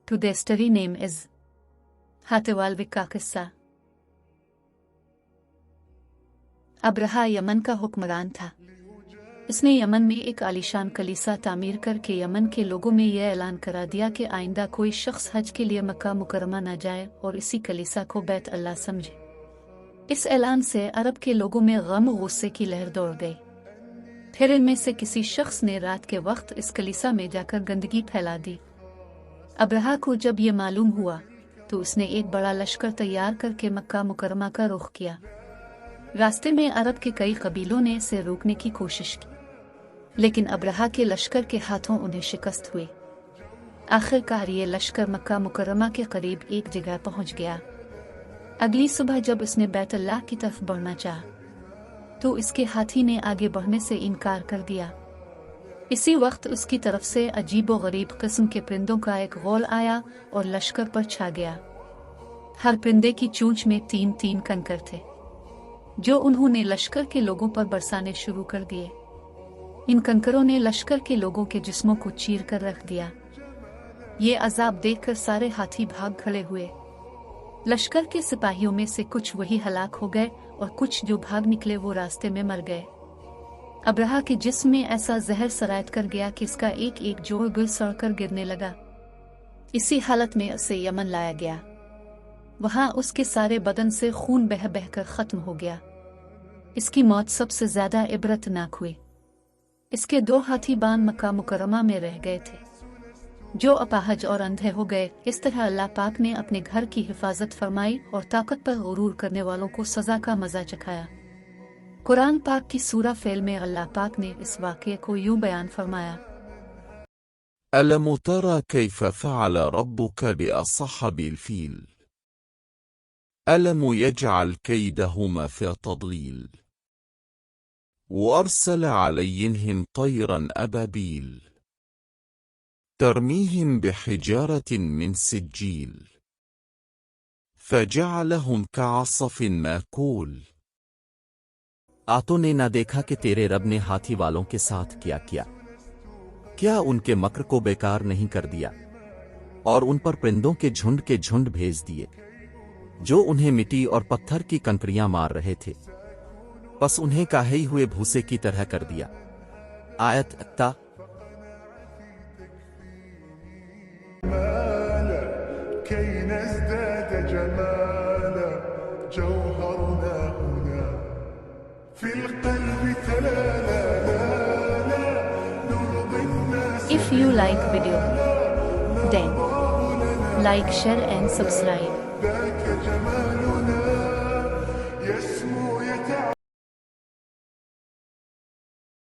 Today's story name is हाथेवालविक का किस्सा। अब्रहा Yemen का हुक्मरान था। इसने यमन में एक आलीशान कलीसा तामीर करके यमन के लोगों में यह ऐलान करा दिया कि आइंदा कोई शख्स हज के लिए मक्का मुकरमा न जाए और इसी कलीसा को बैत अल्लाह समझे। इस ऐलान से अरब के लोगों में गम और गुस्से की लहर दौड़ गई। फिर इनमें से किसी शख्स ने रात के वक्त इस कलीसा में जाकर गंदगी फैला दी। अब्रहा को जब ये मालूम हुआ तो उसने एक बड़ा लश्कर तैयार करके मक्का मुकरमा का रुख किया। रास्ते में अरब के कई कबीलों ने इसे रोकने की कोशिश की, लेकिन अब्रहा के लश्कर के हाथों उन्हें शिकस्त हुई। आखिरकार ये लश्कर मक्का मुकरमा के करीब एक जगह पहुंच गया। अगली सुबह जब उसने बैतुल्लाह की तरफ बढ़ना चाहा तो इसके हाथी ने आगे बढ़ने से इनकार कर दिया। इसी वक्त उसकी तरफ से अजीब व गरीब किस्म के परिंदों का एक गौल आया और लश्कर पर छा गया। हर परिंदे की चोंच में 3-3 कंकर थे, जो उन्होंने लश्कर के लोगों पर बरसाने शुरू कर दिए। इन कंकरों ने लश्कर के लोगों के जिस्मों को चीर कर रख दिया। ये अजाब देखकर सारे हाथी भाग खड़े हुए। लश्कर के सिपाहियों में से कुछ वही हलाक हो गए और कुछ जो भाग निकले वो रास्ते में मर गए। अब्रहा के जिस्म में ऐसा जहर सरायत कर गया कि इसका एक एक जोड़ गुल सड़कर गिरने लगा। इसी हालत में उसे यमन लाया गया। वहां उसके सारे बदन से खून बह बह कर खत्म हो गया। इसकी मौत सबसे ज्यादा इबरतनाक हुई। इसके 2 हाथी बान मक्का मुकरमा में रह गए थे, जो अपाहज और अंधे हो गए। इस तरह अल्लाह पाक ने अपने घर की हिफाजत फरमाई और ताकत पर गुरूर करने वालों को सजा का मजा चखाया। कुरान पाक की सूरा फेल में अल्लाह पाक ने इस वाक़ये को यूं बयान फरमाया। ألم تر كيف فعل ربك بأصحاب الفيل ألم يجعل كيدهما في تضليل وأرسل عليهم طيرا أبابيل ترميهم بحجارة من سجيل فجعلهم كعصف مأكول। आतों ने न देखा कि तेरे रब ने हाथी वालों के साथ क्या किया, क्या उनके मक्र को बेकार नहीं कर दिया और उन पर परिंदों के झुंड भेज दिए, जो उन्हें मिट्टी और पत्थर की कंकरियां मार रहे थे। बस उन्हें काहे हुए भूसे की तरह कर दिया। आयत ता If you like video, then like, share and subscribe.